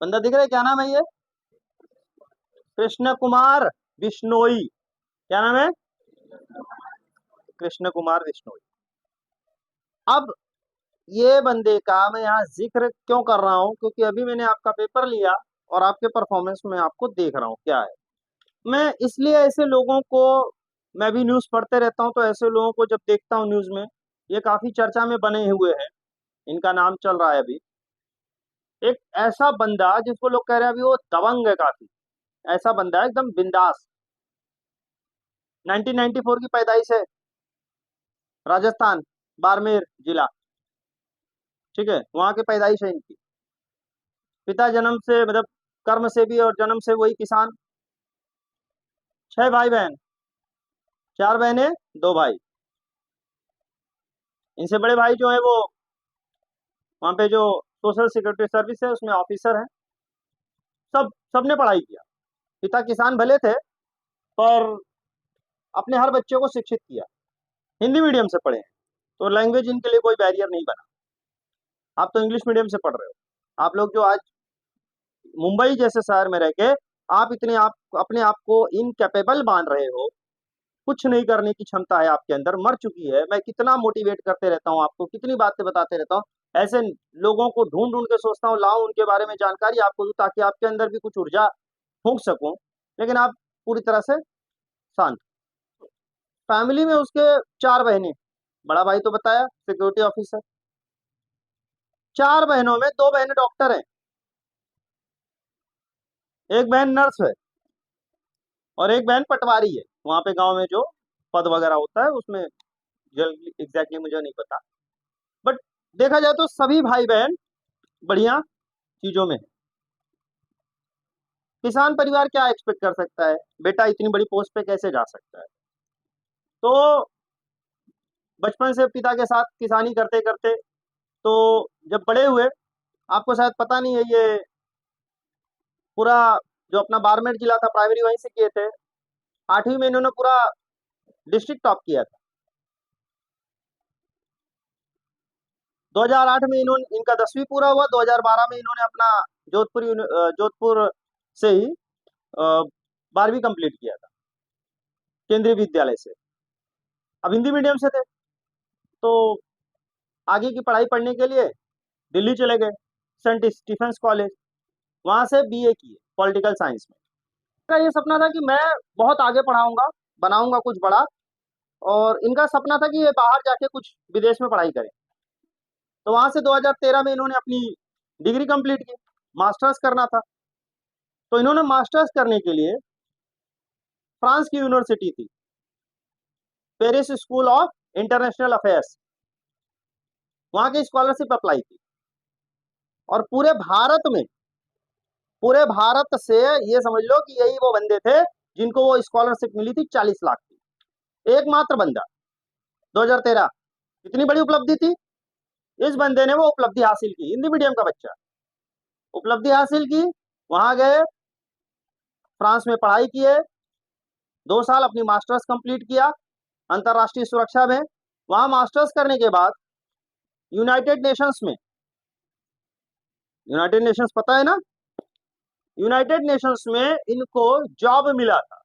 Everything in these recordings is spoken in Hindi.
बंदा दिख रहा है, क्या नाम है ये? कृष्ण कुमार बिश्नोई। क्या नाम है? कृष्ण कुमार बिश्नोई। अब ये बंदे का मैं यहाँ जिक्र क्यों कर रहा हूँ, क्योंकि अभी मैंने आपका पेपर लिया और आपके परफॉर्मेंस में आपको देख रहा हूँ क्या है। मैं इसलिए ऐसे लोगों को, मैं भी न्यूज़ पढ़ते रहता हूँ, तो ऐसे लोगों को जब देखता हूँ न्यूज़ में, ये काफी चर्चा में बने हुए हैं, इनका नाम चल रहा है अभी। एक ऐसा बंदा जिसको लोग कह रहे हैं अभी वो दबंग है काफी, ऐसा बंदा है एकदम बिंदास। 1994 की पैदाइश है, राजस्थान, बाड़मेर जिला। ठीक है, वहां की पैदाइश है इनकी। पिता जन्म से मतलब कर्म से भी और जन्म से वही किसान। 6 भाई बहन, 4 बहनें, 2 भाई। इनसे बड़े भाई जो है वो वहाँ पे जो सोशल सिक्योरिटी सर्विस है उसमें ऑफिसर है। सबने पढ़ाई किया। पिता किसान भले थे, पर अपने हर बच्चे को शिक्षित किया। हिंदी मीडियम से पढ़े हैं, तो लैंग्वेज इनके लिए कोई बैरियर नहीं बना। आप तो इंग्लिश मीडियम से पढ़ रहे हो। आप लोग जो आज मुंबई जैसे शहर में रह के आप इतने आप अपने आप को इनकेपेबल मान रहे हो, कुछ नहीं करने की क्षमता है आपके अंदर, मर चुकी है। मैं कितना मोटिवेट करते रहता हूँ आपको, कितनी बातें बताते रहता हूँ। ऐसे लोगों को ढूंढ ढूंढ के सोचता हूँ लाऊं, उनके बारे में जानकारी आपको दूं, ताकि आपके अंदर भी कुछ ऊर्जा फूंक सकूं। लेकिन आप पूरी तरह से शांत। फैमिली में उसके 4 बहनें, बड़ा भाई तो बताया सिक्योरिटी ऑफिसर। 4 बहनों में 2 बहनें डॉक्टर हैं, एक बहन नर्स है और एक बहन पटवारी है। वहां पे गांव में जो पद वगैरह होता है उसमें एग्जैक्टली मुझे नहीं पता। बट देखा जाए तो सभी भाई बहन बढ़िया चीजों में है। किसान परिवार क्या एक्सपेक्ट कर सकता है, बेटा इतनी बड़ी पोस्ट पे कैसे जा सकता है। तो बचपन से पिता के साथ किसानी करते करते, तो जब बड़े हुए, आपको शायद पता नहीं है ये पूरा जो अपना बारमेर जिला था प्राइमरी वहीं से किए थे। 8वीं में इन्होंने पूरा डिस्ट्रिक्ट टॉप किया था। 2008 में इन्होंने इनका 10वीं पूरा हुआ। 2012 में इन्होंने अपना जोधपुर से ही 12वीं कंप्लीट किया था, केंद्रीय विद्यालय से। अब हिंदी मीडियम से थे, तो आगे की पढ़ाई पढ़ने के लिए दिल्ली चले गए, सेंट स्टीफेंस कॉलेज। वहां से बीए किए पॉलिटिकल साइंस में। इनका ये सपना था कि मैं बहुत आगे पढ़ाऊंगा, बनाऊंगा कुछ बड़ा। और इनका सपना था कि ये बाहर जाके कुछ विदेश में पढ़ाई करें। तो वहां से 2013 में इन्होंने अपनी डिग्री कंप्लीट की। मास्टर्स करना था, तो इन्होंने मास्टर्स करने के लिए फ्रांस की यूनिवर्सिटी थी, Paris school of international affairs, वहां की स्कॉलरशिप अप्लाई की। और पूरे भारत से ये समझ लो कि यही वो बंदे थे जिनको वो स्कॉलरशिप मिली थी 40 लाख की। एकमात्र बंदा। 2013 इतनी बड़ी उपलब्धि थी। इस बंदे ने वो उपलब्धि हासिल की, हिंदी मीडियम का बच्चा उपलब्धि हासिल की। वहां गए, फ्रांस में पढ़ाई किए, 2 साल अपनी मास्टर्स कंप्लीट किया अंतरराष्ट्रीय सुरक्षा में। वहां मास्टर्स करने के बाद यूनाइटेड नेशंस में, यूनाइटेड नेशंस पता है ना, यूनाइटेड नेशंस में इनको जॉब मिला था,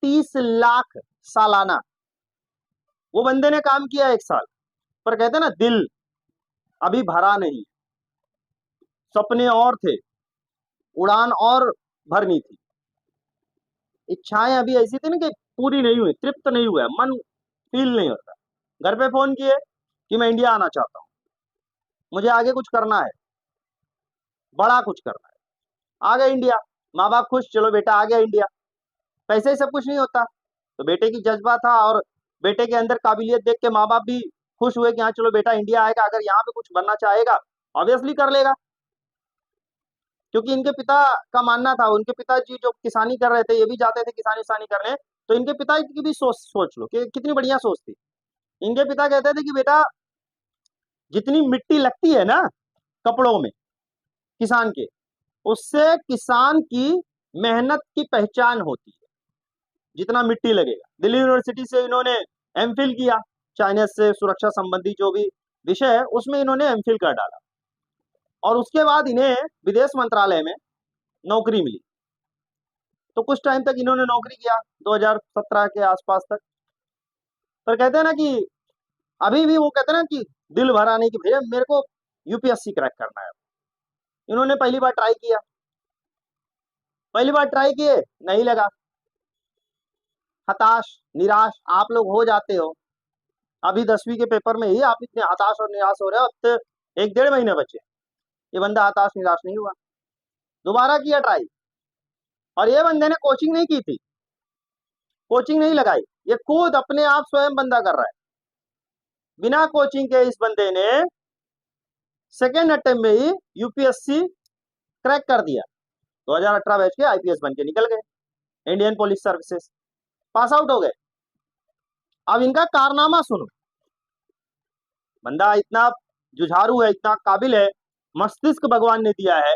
30 लाख सालाना। वो बंदे ने काम किया 1 साल, पर कहते ना दिल अभी भरा नहीं, सपने और थे, उड़ान और भरनी थी। इच्छाएं अभी ऐसी थी ना कि पूरी नहीं हुई, तृप्त नहीं हुआ, मन फील नहीं होता। घर पे फोन किए कि मैं इंडिया आना चाहता हूँ, मुझे आगे कुछ करना है, बड़ा कुछ करना है। आ गए इंडिया, माँ बाप खुश, चलो बेटा आ गया इंडिया। पैसे ही सब कुछ नहीं होता, तो बेटे की जज्बा था और बेटे के अंदर काबिलियत देख के माँ बाप भी खुश हुए कि हाँ चलो बेटा इंडिया आएगा, अगर यहाँ पे कुछ बनना चाहेगा ऑब्वियसली कर लेगा। क्योंकि इनके पिता का मानना था, उनके पिताजी जो किसानी कर रहे थे, ये भी जाते थे किसानी उसानी करने। तो इनके पिता की भी सोच सोच लो कि कितनी बढ़िया सोच थी। इनके पिता कहते थे कि बेटा जितनी मिट्टी लगती है ना कपड़ों में किसान के, उससे किसान की मेहनत की पहचान होती है, जितना मिट्टी लगेगा। दिल्ली यूनिवर्सिटी से इन्होंने एमफिल किया, चाइना से सुरक्षा संबंधी जो भी विषय है उसमें इन्होंने एमफिल कर डाला। और उसके बाद इन्हें विदेश मंत्रालय में नौकरी मिली। तो कुछ टाइम तक इन्होंने नौकरी किया, 2017 के आसपास तक। पर कहते हैं ना कि अभी भी वो कहते हैं ना कि दिल भरा नहीं कि भैया मेरे को यूपीएससी क्रैक करना है। इन्होंने पहली बार ट्राई किया, पहली बार ट्राई किए, नहीं लगा, हताश निराश आप लोग हो जाते हो। अभी 10वीं के पेपर में ही आप इतने हताश और निराश हो रहे हो, अब तो 1 डेढ़ महीने बचे। ये बंदा हताश निराश नहीं हुआ, दोबारा किया ट्राई। और ये बंदे ने कोचिंग नहीं की थी, कोचिंग नहीं लगाई, ये खुद अपने आप स्वयं बंदा कर रहा है। बिना कोचिंग के इस बंदे ने सेकेंड अटेम्प्ट में ही यूपीएससी क्रैक कर दिया। 2018 बैच के आईपीएस बन के निकल गए, Indian police services pass out हो गए। अब इनका कारनामा सुनो, बंदा इतना जुझारू है, इतना काबिल है, मस्तिष्क भगवान ने दिया है,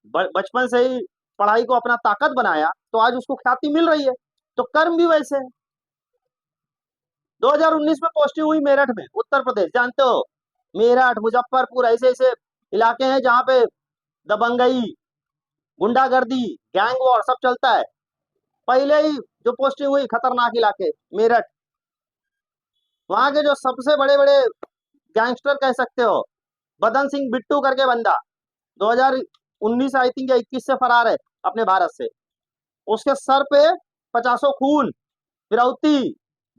बचपन से ही पढ़ाई को अपना ताकत बनाया, तो आज उसको ख्याति मिल रही है। तो कर्म भी वैसे है। 2019 में पोस्टिंग हुई मेरठ में, उत्तर प्रदेश, जानते हो मेरठ, मुजफ्फरपुर, ऐसे ऐसे इलाके हैं जहां पे दबंगई, गुंडागर्दी, गैंग वॉर सब चलता है। पहले ही जो पोस्टिंग हुई खतरनाक इलाके मेरठ, वहां के जो सबसे बड़े बड़े गैंगस्टर कह सकते हो, बदन सिंह बिट्टू करके बंदा 2019 आई थिंक या 21 से फरार है अपने भारत से। उसके सर पे 50 खून, फिरौती,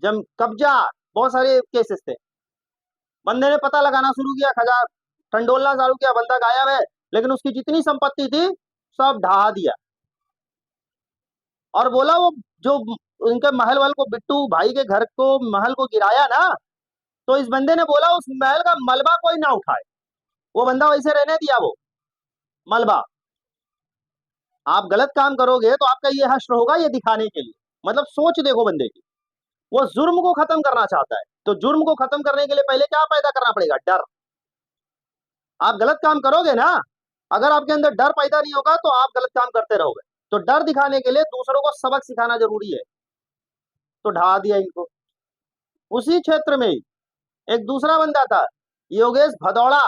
जम कब्जा, बहुत सारे केसेस थे। बंदे ने पता लगाना शुरू किया, खजा टंडोलना चालू किया, बंदा गायब है, लेकिन उसकी जितनी संपत्ति थी सब ढहा दिया। और बोला वो जो उनके महल वाल को, बिट्टू भाई के घर को, महल को गिराया ना, तो इस बंदे ने बोला उस महल का मलबा कोई ना उठाए, वो बंदा वैसे रहने दिया वो मलबा। आप गलत काम करोगे तो आपका ये हश्र होगा, ये दिखाने के लिए। मतलब सोच देखो बंदे की, वो जुर्म को खत्म करना चाहता है, तो जुर्म को खत्म करने के लिए पहले क्या पैदा करना पड़ेगा? डर। आप गलत काम करोगे ना, अगर आपके अंदर डर पैदा नहीं होगा तो आप गलत काम करते रहोगे। तो डर दिखाने के लिए दूसरों को सबक सिखाना जरूरी है, तो ढा दिया इनको। उसी क्षेत्र में एक दूसरा बंदा था, योगेश भदौड़ा,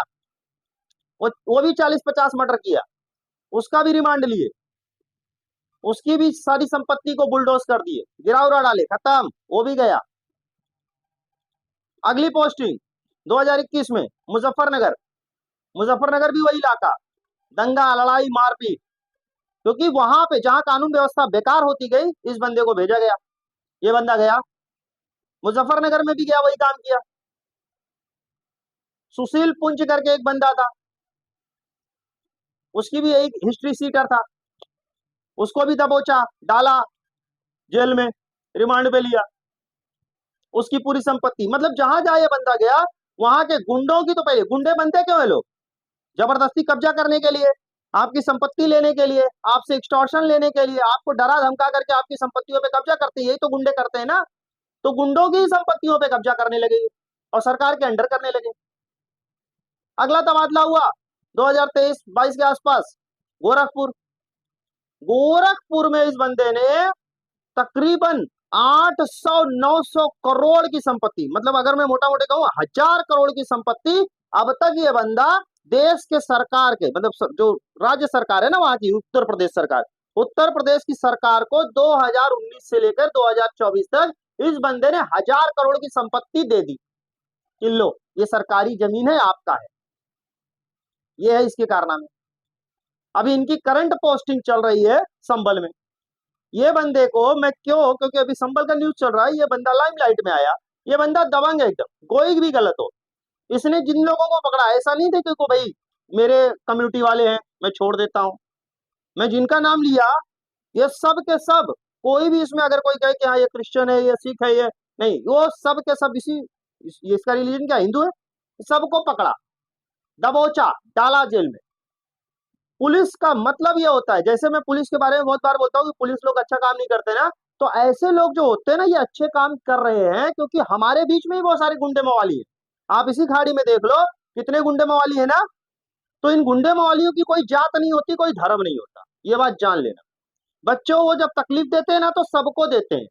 वो भी 40-50 मर्डर किया, उसका भी रिमांड लिए, उसकी भी सारी संपत्ति को बुलडोज कर दिए, गिरा उड़ा डाले, खत्म, वो भी गया। अगली पोस्टिंग 2021 में मुजफ्फरनगर, मुजफ्फरनगर भी वही इलाका, दंगा लड़ाई मारपीट, क्योंकि वहां पे जहां कानून व्यवस्था बेकार होती गई, इस बंदे को भेजा गया। ये बंदा गया मुजफ्फरनगर में भी गया, वही काम किया। सुशील पुंज करके एक बंदा था, उसकी भी एक हिस्ट्री सीटर था, उसको भी दबोचा, डाला जेल में, रिमांड पे लिया, उसकी पूरी संपत्ति, मतलब जहां जहां ये बंदा गया वहां के गुंडों की, तो पहले गुंडे बनते क्यों है लोग? जबरदस्ती कब्जा करने के लिए, आपकी संपत्ति लेने के लिए, आपसे एक्सटॉर्शन लेने के लिए, आपको डरा धमका करके आपकी संपत्तियों पे कब्जा करते हैं, यही तो गुंडे करते हैं ना। तो गुंडों की संपत्तियों पे कब्जा करने लगे और सरकार के अंडर करने लगे। अगला तबादला हुआ 2023-22 के आसपास, गोरखपुर। गोरखपुर में इस बंदे ने तकरीबन 800-900 करोड़ की संपत्ति, मतलब अगर मैं मोटा मोटे कहूं 1000 करोड़ की संपत्ति, अब तक ये बंदा देश के सरकार के, मतलब जो राज्य सरकार है ना वहां की, उत्तर प्रदेश सरकार, उत्तर प्रदेश की सरकार को 2019 से लेकर 2024 तक इस बंदे ने 1000 करोड़ की संपत्ति दे दी कि लो ये सरकारी जमीन है, आपका है। ये है इसके कारनामे। अभी इनकी करंट पोस्टिंग चल रही है संभल में। ये बंदे को मैं क्यों, क्योंकि अभी संभल का न्यूज चल रहा है, ये बंदा लाइमलाइट में आया, ये बंदा दबंग है एकदम, कोई भी गलत हो। इसने जिन लोगों को पकड़ा, ऐसा नहीं थे कि भाई मेरे कम्युनिटी वाले हैं मैं छोड़ देता हूं, मैं जिनका नाम लिया ये सब के सब, कोई भी इसमें अगर कोई कहे कि हाँ ये क्रिश्चियन है, ये सिख है, ये नहीं, वो सब के सब इसका रिलीजन क्या, हिंदू है, सबको पकड़ा, दबोचा, डाला जेल में। पुलिस का मतलब ये होता है, जैसे मैं पुलिस के बारे में बहुत बार बोलता हूँ कि पुलिस लोग अच्छा काम नहीं करते ना, तो ऐसे लोग जो होते हैं ना ये अच्छे काम कर रहे हैं, क्योंकि हमारे बीच में ही बहुत सारे गुंडे मवाली है। आप इसी खाड़ी में देख लो कितने गुंडे मवाली है ना। तो इन गुंडे मवालियों की कोई जात नहीं होती, कोई धर्म नहीं होता, ये बात जान लेना। बच्चों वो जब तकलीफ देते हैं ना तो सबको देते हैं।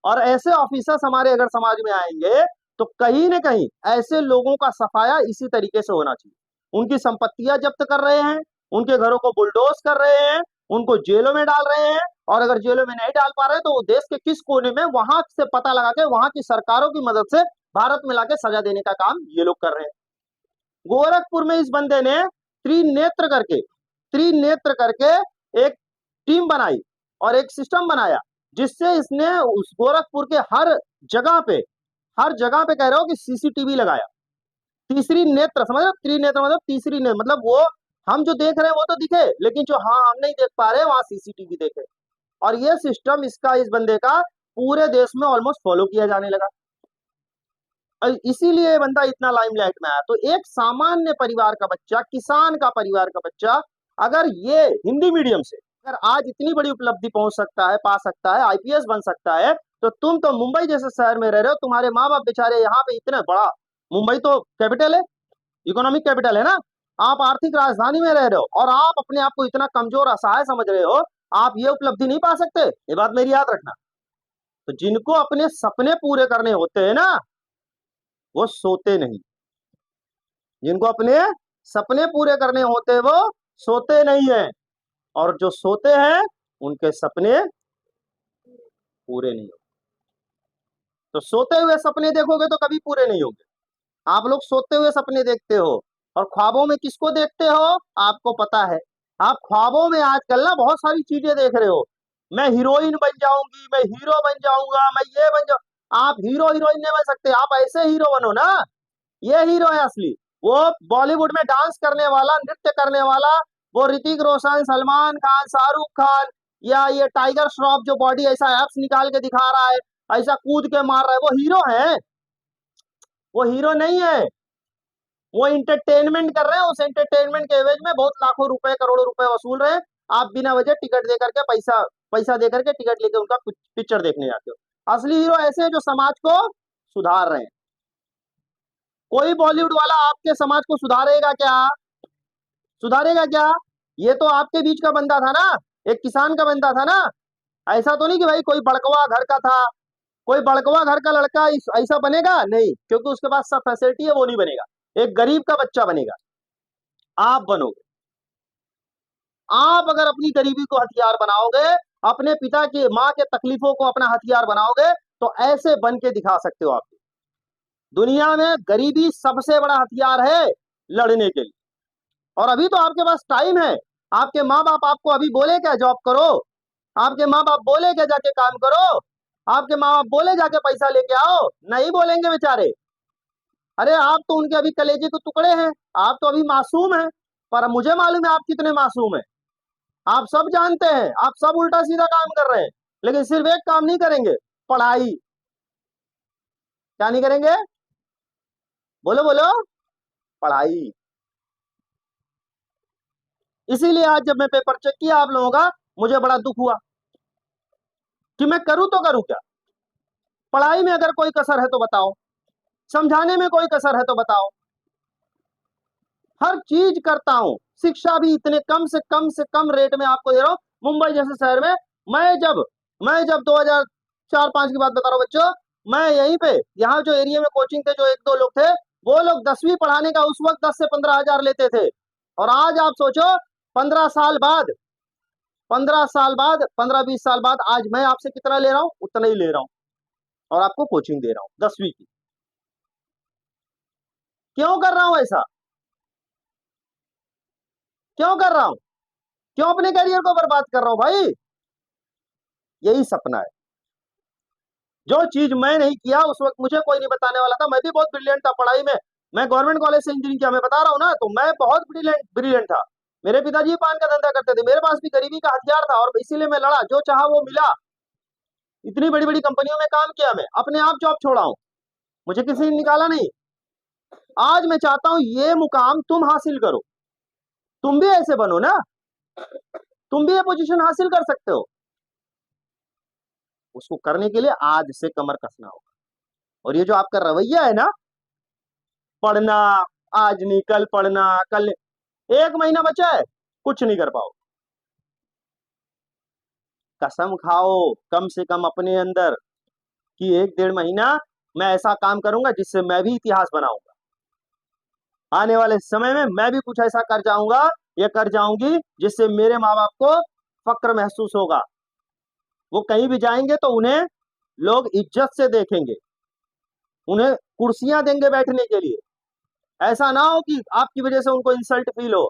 और ऐसे ऑफिसर्स हमारे अगर समाज में आएंगे तो कहीं ना कहीं ऐसे लोगों का सफाया इसी तरीके से होना चाहिए। उनकी संपत्तियां जब्त कर रहे हैं, उनके घरों को बुलडोज कर रहे हैं, उनको जेलों में डाल रहे हैं, और अगर जेलों में नहीं डाल पा रहे तो वो देश के किस कोने में वहां से पता लगा के वहां की सरकारों की मदद से भारत में लाके सजा देने का काम ये लोग कर रहे हैं। गोरखपुर में इस बंदे ने त्रिनेत्र करके एक टीम बनाई और एक सिस्टम बनाया, जिससे इसने उस गोरखपुर के हर जगह पे कह रहे हो कि सीसीटीवी लगाया। तीसरी नेत्र, समझ रहे हो? त्रिनेत्र मतलब तीसरी नेत्र, मतलब वो हम जो देख रहे हैं वो तो दिखे, लेकिन जो हम नहीं देख पा रहे वहां सीसीटीवी देखे। और ये सिस्टम इस बंदे का पूरे देश में ऑलमोस्ट फॉलो किया जाने लगा, और इसीलिए ये बंदा इतना लाइमलाइट में आया। तो एक सामान्य परिवार का बच्चा, किसान का परिवार का बच्चा, अगर ये हिंदी मीडियम से अगर आज इतनी बड़ी उपलब्धि पहुंच सकता है, पा सकता है, आईपीएस बन सकता है, तो तुम तो मुंबई जैसे शहर में रह रहे हो, तुम्हारे माँ बाप बेचारे यहाँ पे इतने बड़ा, मुंबई तो कैपिटल है, इकोनॉमिक कैपिटल है ना, आप आर्थिक राजधानी में रह रहे हो, और आप अपने आप को इतना कमजोर असहाय समझ रहे हो, आप ये उपलब्धि नहीं पा सकते। ये बात मेरी याद रखना। तो जिनको अपने सपने पूरे करने होते हैं ना, वो सोते नहीं। जिनको अपने सपने पूरे करने होते हैं वो सोते नहीं है, और जो सोते हैं उनके सपने पूरे नहीं होते। तो सोते हुए सपने देखोगे तो कभी पूरे नहीं होंगे। आप लोग सोते हुए सपने देखते हो, और ख्वाबों में किसको देखते हो आपको पता है। आप ख्वाबों में आजकल ना बहुत सारी चीजें देख रहे हो, मैं हीरोइन बन जाऊंगी, मैं हीरो बन जाऊंगा, मैं ये बन जाऊं। आप हीरो हीरोइन नहीं बन सकते, आप ऐसे हीरो बनो ना, ये हीरो है असली। वो बॉलीवुड में डांस करने वाला, नृत्य करने वाला, वो ऋतिक रोशन, सलमान खान, शाहरुख खान, या ये टाइगर श्रॉफ जो बॉडी ऐसा एप्स निकाल के दिखा रहा है, ऐसा कूद के मार रहा है, वो हीरो है? वो हीरो नहीं है, वो इंटरटेनमेंट कर रहे हैं। उस एंटरटेनमेंट के एवज में बहुत लाखों रुपए, करोड़ों रुपए वसूल रहे हैं। आप बिना वजह टिकट दे करके पैसा पैसा दे करके टिकट लेके उनका पिक्चर देखने जाते हो। असली हीरो ऐसे हैं जो समाज को सुधार रहे हैं। कोई बॉलीवुड वाला आपके समाज को सुधारेगा क्या? सुधारेगा क्या? ये तो आपके बीच का बंदा था ना, एक किसान का बंदा था ना। ऐसा तो नहीं कि भाई कोई बड़कवा घर का था, कोई बड़कवा घर का लड़का ऐसा बनेगा नहीं, क्योंकि उसके पास सब फैसिलिटी है, वो नहीं बनेगा। एक गरीब का बच्चा बनेगा, आप बनोगे। आप अगर अपनी गरीबी को हथियार बनाओगे, अपने पिता की माँ के तकलीफों को अपना हथियार बनाओगे, तो ऐसे बन के दिखा सकते हो आप। दुनिया में गरीबी सबसे बड़ा हथियार है लड़ने के लिए। और अभी तो आपके पास टाइम है। आपके माँ बाप आपको अभी बोले क्या जॉब करो, आपके माँ बाप बोले क्या जाके काम करो, आपके माँ बाप बोले जाके पैसा लेके आओ, नहीं बोलेंगे बेचारे। अरे आप तो उनके अभी कलेजे के टुकड़े हैं, आप तो अभी मासूम हैं। पर मुझे मालूम है आप कितने मासूम हैं। आप सब जानते हैं, आप सब उल्टा सीधा काम कर रहे हैं, लेकिन सिर्फ एक काम नहीं करेंगे, पढ़ाई। क्या नहीं करेंगे? बोलो बोलो, पढ़ाई। इसीलिए आज जब मैं पेपर चेक किया आप लोगों का, मुझे बड़ा दुख हुआ कि मैं करूं तो करूं क्या। पढ़ाई में अगर कोई कसर है तो बताओ, समझाने में कोई कसर है तो बताओ। हर चीज करता हूं, शिक्षा भी इतने कम रेट में आपको दे रहा हूं। मुंबई जैसे शहर में मैं जब 2004-5 की बात बता रहा हूं बच्चों, मैं यहीं पे यहाँ जो एरिया में कोचिंग थे, जो एक दो लोग थे, वो लोग 10वीं पढ़ाने का उस वक्त 10 से 15 हजार लेते थे। और आज आप सोचो, 15 साल बाद 15-20 साल बाद आज मैं आपसे कितना ले रहा हूं, उतना ही ले रहा हूं, और आपको कोचिंग दे रहा हूं 10वीं की। क्यों कर रहा हूं ऐसा? क्यों कर रहा हूं? क्यों अपने करियर को बर्बाद कर रहा हूं भाई? यही सपना है। जो चीज मैं नहीं किया उस वक्त मुझे कोई नहीं बताने वाला था। मैं भी बहुत ब्रिलियंट था पढ़ाई में, मैं गवर्नमेंट कॉलेज से इंजीनियरिंग किया, मैं बता रहा हूँ ना, तो मैं बहुत ब्रिलियंट था। मेरे पिताजी पान का धंधा करते थे, मेरे पास भी गरीबी का हथियार था, और इसीलिए मैं लड़ा, जो चाहा वो मिला। इतनी बड़ी बड़ी कंपनियों में काम किया, मैं अपने आप जॉब छोड़ा हूं, मुझे किसी ने निकाला नहीं। आज मैं चाहता हूं ये मुकाम तुम हासिल करो, तुम भी ऐसे बनो ना, तुम भी ये पोजीशन हासिल कर सकते हो। उसको करने के लिए आज से कमर कसना होगा। और ये जो आपका रवैया है ना, पढ़ना, आज नहीं कल पढ़ना, कल नहीं, 1 महीना बचा है, कुछ नहीं कर पाओ। कसम खाओ कम से कम अपने अंदर कि 1-1.5 महीना मैं ऐसा काम करूंगा जिससे मैं भी इतिहास बनाऊंगा। आने वाले समय में मैं भी कुछ ऐसा कर जाऊंगा या कर जाऊंगी जिससे मेरे माँ बाप को फक्र महसूस होगा। वो कहीं भी जाएंगे तो उन्हें लोग इज्जत से देखेंगे, उन्हें कुर्सियां देंगे बैठने के लिए। ऐसा ना हो कि आपकी वजह से उनको इंसल्ट फील हो।